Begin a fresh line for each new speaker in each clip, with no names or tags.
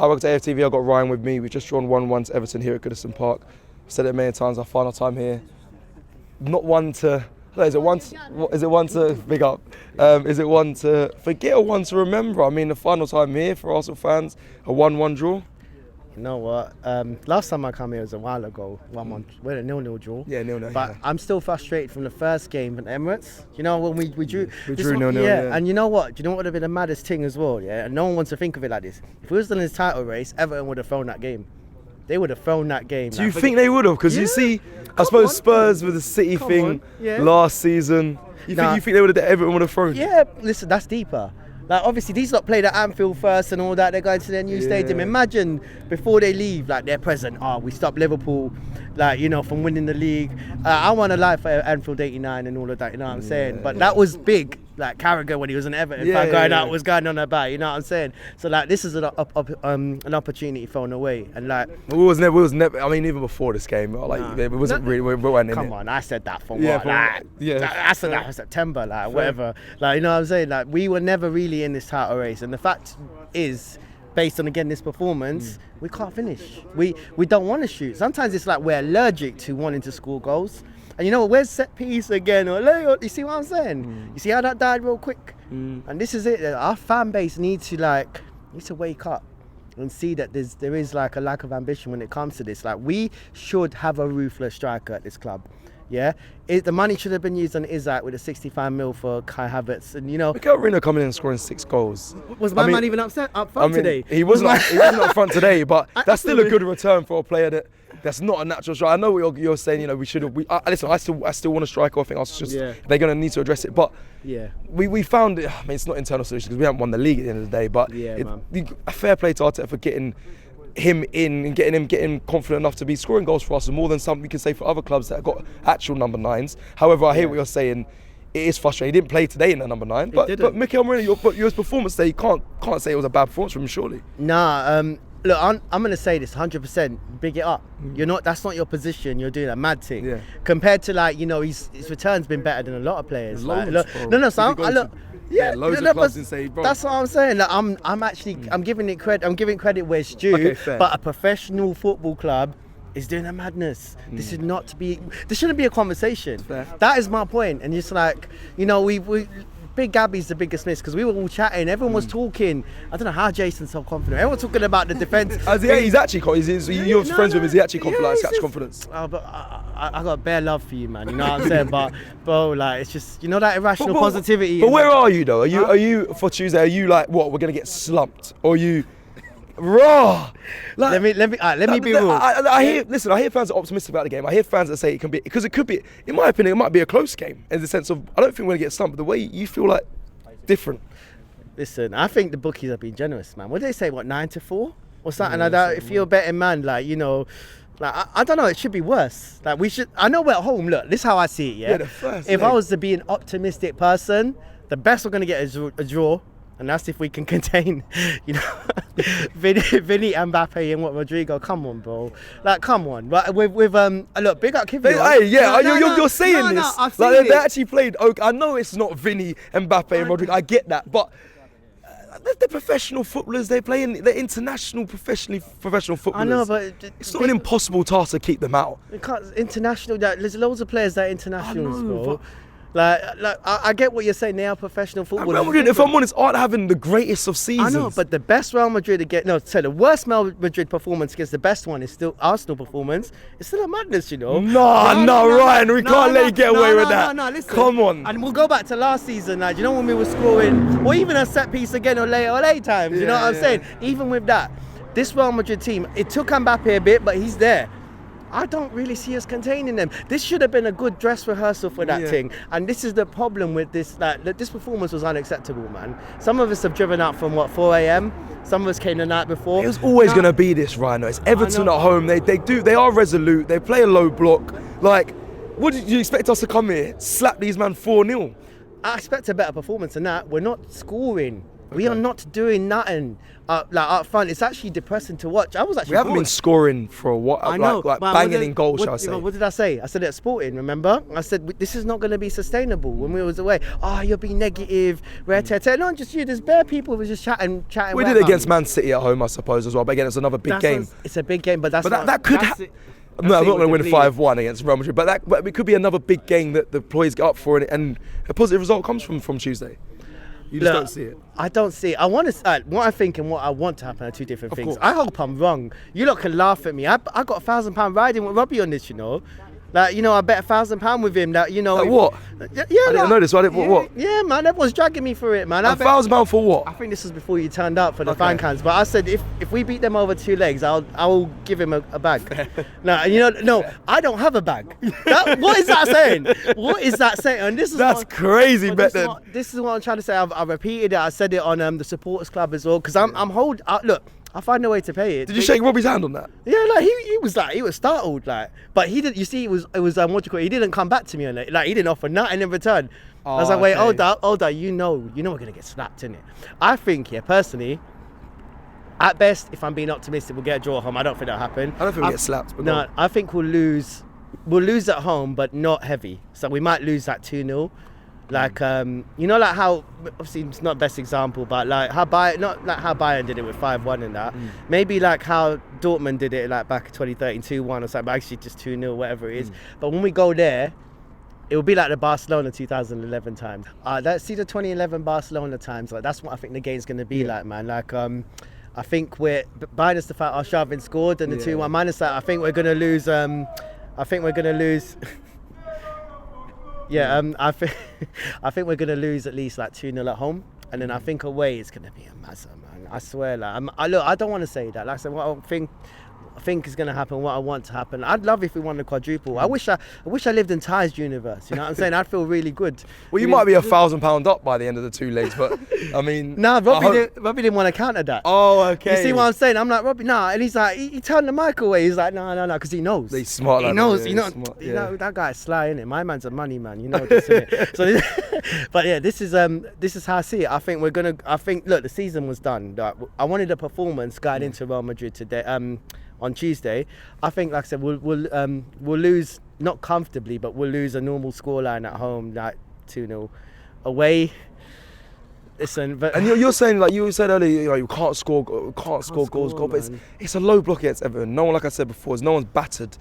Hi, welcome to AFTV. I've got Ryan with me. We've just drawn 1-1 to Everton here at Goodison Park. I've said it a million times, our final time here. Not one to... Is it one to big up? Is it one to forget or one to remember? I mean, the final time here for Arsenal fans, a 1-1 draw.
You know what? Last time I came here was a while ago. 1-1. We had a 0-0 draw.
Yeah, 0-0.
But I'm still frustrated from the first game at Emirates. You know when we drew.
We drew 0-0.
Yeah. And you know what? Do you know what would have been the maddest thing as well? Yeah. And no one wants to think of it like this. If we was still in this title race, Everton would have thrown that game. They would have thrown that game.
Do you think they would have? Because you see, I suppose Spurs with the City thing last season. You think they would have? Everton would have thrown?
Yeah. Listen, that's deeper. Like obviously these lot played at Anfield first and all that. They're going to their new stadium. Imagine before they leave, like they're present. We stopped Liverpool, like from winning the league. I won a life at Anfield '89 and all of that. You know what I'm saying? But that was big. Like Carragher when he was an Everton fan going out was going on about. You know what I'm saying? So like this is an opportunity thrown away. And like
we was never. I mean, even before this game, it wasn't really. We weren't in it.
Come on, I said that for what? I said that for September, whatever. Like you know what I'm saying? Like we were never really in this title race, and the fact is, based on again this performance, we can't finish. We don't want to shoot. Sometimes it's like we're allergic to wanting to score goals. And you know what? Where's set piece again? You see what I'm saying? You see how that died real quick? And this is it. Our fan base needs to wake up and see that there is like a lack of ambition when it comes to this. Like we should have a ruthless striker at this club. Yeah, the money should have been used on Isaac with a 65 mil for Kai Havertz, and Mikel
Arena coming in and scoring 6 goals.
Was my man even up front today?
He wasn't up front today, but that's still a good return for a player that's not a natural striker. I know what you're saying. We should have. Listen, I still want a striker. I think they're going to need to address it. But we found it. I mean, it's not internal solution because we haven't won the league at the end of the day. But a fair play to Arteta for getting him in and getting him confident enough to be scoring goals for us, more than something we can say for other clubs that have got actual number 9s. However, I hear what you're saying. It is frustrating. He didn't play today in the number 9, but Mikel Arena, your performance there, you can't say it was a bad performance from him, surely.
Nah. Look, I'm going to say this 100%. Big it up. That's not your position. You're doing a mad thing. Yeah. Compared to his return's been better than a lot of players.
Loads,
loads
of clubs and say, bro.
That's what I'm saying. Like, I'm giving credit. I'm giving credit where it's due.
Okay, fair.
But a professional football club is doing a madness. This shouldn't be a conversation.
Fair.
That is my point. And just we Big Gabby's the biggest miss because we were all chatting. Everyone was talking. I don't know how Jason's so confident. Everyone's talking about the defence.
He's actually confident. You're friends with him. Is he actually confident? Catch confidence.
But I got bare love for you, man. You know what I'm saying? But bro, it's just that irrational positivity.
But where are you though? Are you for Tuesday? Are you like what? We're gonna get slumped, or are you? Raw.
Let me be real.
I hear fans are optimistic about the game. I hear fans that say it can be, because it could be, in my opinion, it might be a close game in the sense of I don't think we're gonna get stumped, but the way you feel like different.
Listen, I think the bookies have been generous, man. What did they say? 9-4 or something like that? If you're a betting man, I don't know. It should be worse. We should. I know we're at home. Look, this is how I see it. Yeah.
The first
if I was to be an optimistic person, the best we're gonna get is a draw. And that's if we can contain, Vinny, Mbappe, and Rodrigo. Come on, bro. Come on. But with look, big up Kivy.
You're saying this.
I've seen
they actually played. Okay, I know it's not Vinny, Mbappe, and Rodrigo. I get that, but they're professional footballers. They're playing. They're international, professional footballers.
I know, but
it's not an impossible task to keep them out.
International. There's loads of players that are internationals, bro. I get what you're saying. They are professional footballers.
Real Madrid, if I'm honest, aren't having the greatest of seasons.
I know, but the best Real Madrid the worst Real Madrid performance against the best one is still Arsenal performance. It's still a madness,
No, Ryan, we can't let you get away with that.
No, listen.
Come on.
And we'll go back to last season, when we were scoring, or even a set piece again or late times. You know what I'm saying? Even with that, this Real Madrid team, it took Mbappe a bit, but he's there. I don't really see us containing them. This should have been a good dress rehearsal for that thing. And this is the problem with this. This performance was unacceptable, man. Some of us have driven out from 4 a.m. Some of us came the night before.
It was always going to be this, Rhino. It's Everton at home. They are resolute. They play a low block. What did you expect us to come here, slap these man 4-0?
I expect a better performance than that. We're not scoring. We are not doing nothing up front. It's actually depressing to watch. I was actually.
We haven't been scoring for a while.
I know,
like banging in goals, shall I say?
What did I say? I said it at Sporting. Remember? I said this is not going to be sustainable. When we was away, you're being negative. Not just you. There's bare people who were just chatting.
We did it against Man City at home, I suppose, as well. But again, it's another big game.
It's a big game, but that
could. No, I'm not going to win 5-1 against Real Madrid, but it could be another big game that the employees get up for, and a positive result comes from Tuesday. You just don't see it.
I don't see it. I want to. What I think and what I want to happen are two different things. I hope I'm wrong. You lot can laugh at me. I got £1,000 riding with Robbie on this, Like, I bet £1,000 with him. That,
Like what?
Yeah,
I didn't know this. What?
Yeah, man. Everyone's dragging me for it, man.
£1,000 for what?
I think this was before you turned up for the fan cams. But I said if we beat them over 2 legs, I will give him a bag. No, I don't have a bag. What is that saying? What is that saying? And
that's crazy, bet then.
This is what I'm trying to say. I repeated it. I said it on the supporters club as well because I'm look. I'll find a way to pay it.
Did you shake Robbie's hand on that?
Yeah, like he was startled, like, but he didn't. You see, it was what you call it. He didn't come back to me on it. Like he didn't offer nothing in return. I was like, wait, hold up, we're gonna get slapped, innit? I think, personally, at best, if I'm being optimistic, we'll get a draw at home. I don't think that'll happen.
I don't think we'll get slapped. But
no, I think we'll lose. We'll lose at home, but not heavy. So we might lose that 2-0. Like like how obviously it's not the best example, but like how Bayern did it with 5-1 and that. Maybe like how Dortmund did it like back in 2013 2-1 or something, but actually just 2-0, whatever it is. But when we go there, it will be like the Barcelona 2011 times. See the 2011 Barcelona times. Like that's what I think the game's gonna be like, man. Like I think we're minus the fact Arshavin scored and the 2-1 minus that. I think we're gonna lose. I think we're gonna lose at least like 2-0 at home, and then I think away it's gonna be a massive, man. I swear, like I don't want to say that. Like I said, what I think is gonna happen, what I want to happen. I'd love if we won the quadruple. I wish I lived in Ty's universe. You know what I'm saying? I'd feel really good.
Well, you might be £1,000 up by the end of the 2 legs, but I mean.
Nah, Robbie didn't want to counter that.
Oh, okay.
You see what I'm saying? I'm like, Robbie, nah, and he's like, he turned the mic away. He's like, no, because he knows.
He's smart.
He knows. You know, that guy's sly, innit? My man's a money man. You know this, innit? So, but yeah, this is how I see it. I think look, the season was done. I wanted a performance going into Real Madrid today. On Tuesday, I think, like I said, we'll lose, not comfortably, but we'll lose a normal scoreline at home, like 2-0. Away, listen, but
and you're saying, like you said earlier, you can't score goals, but it's a low block against Everton. No one, like I said before, no one's battered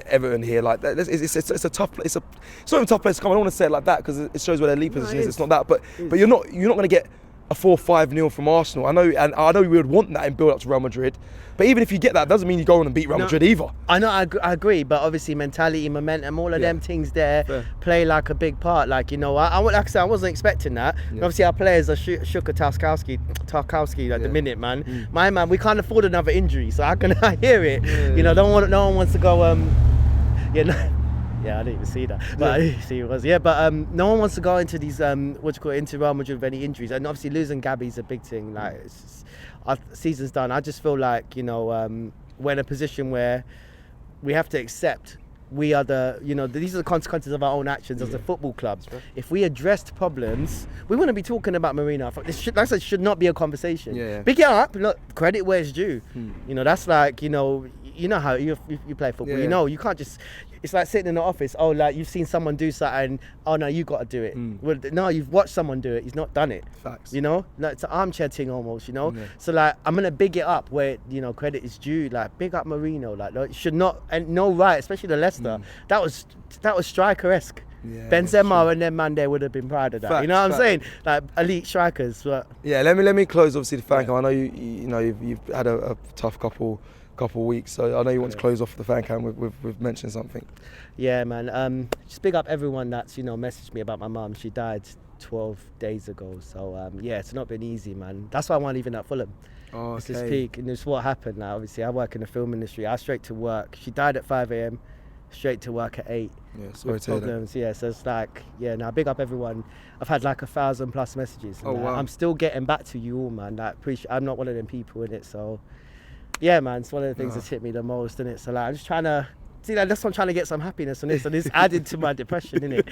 Everton here. Like it's a tough place. It's not even a tough place to come. I don't want to say it like that because it shows where their lead position is. It's not that, but you're not going to get a 4-5-0 from Arsenal. I know we would want that in build-up to Real Madrid. But even if you get that, doesn't mean you go on and beat Real Madrid either.
I know, I agree, but obviously mentality, momentum, all of them things there play like a big part. Like, like I said, I wasn't expecting that. And obviously our players are shook at Tarkowski at the minute, man. My man, we can't afford another injury, so I hear it. No one wants to go. Yeah, I didn't even see that. But I didn't see it was. Yeah, but no one wants to go into these into Real Madrid with any injuries, and obviously losing Gabby's a big thing. Like, it's just, season's done. I just feel like we're in a position where we have to accept we are these are the consequences of our own actions as a football club. If we addressed problems, we wouldn't be talking about Marino. This should not be a conversation. Pick it up. Look, credit where it's due. That's like you know how you play football. You can't just. It's like sitting in the office. Oh, like you've seen someone do something. Oh no, you got to do it. Well, no, you've watched someone do it. He's not done it.
Facts.
Like it's an armchair thing almost. So like I'm gonna big it up where credit is due. Like big up Marino. Like it should not and no right, especially the Leicester. That was striker-esque. Yeah, Benzema and them man there would have been proud of that. Facts, you know what I'm saying? Like elite strikers. But
yeah, let me close obviously the fan cam. I know you've had a tough couple weeks, so I know you want to close off the fan cam with mentioning something.
Yeah, man. Just big up everyone that's messaged me about my mum. She died 12 days ago, so it's not been easy, man. That's why I wasn't even at Fulham.
Oh, okay.
It's this peak, and it's what happened. Now, obviously, I work in the film industry. I straight to work. She died at 5 a.m. Straight to work at 8.
Yeah, sorry to hear that.
Yeah, so it's like, now big up everyone. I've had like 1,000+ messages.
Oh, wow.
I'm still getting back to you all, man. Like, I'm not one of them people in it, so yeah, man, it's one of the things that's hit me the most, innit? So like, I'm just trying to see, like, that's why I'm trying to get some happiness on this, and it's added to my depression, innit?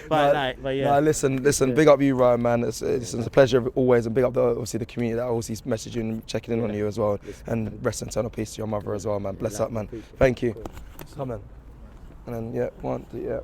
but yeah.
No, listen. Big up you, Ryan, man. It's a pleasure obviously, and big up obviously the community that obviously messaging and checking in on you as well, and rest in eternal peace to your mother as well, man. Bless up, man. Thank you. Come on. And then 1, 2,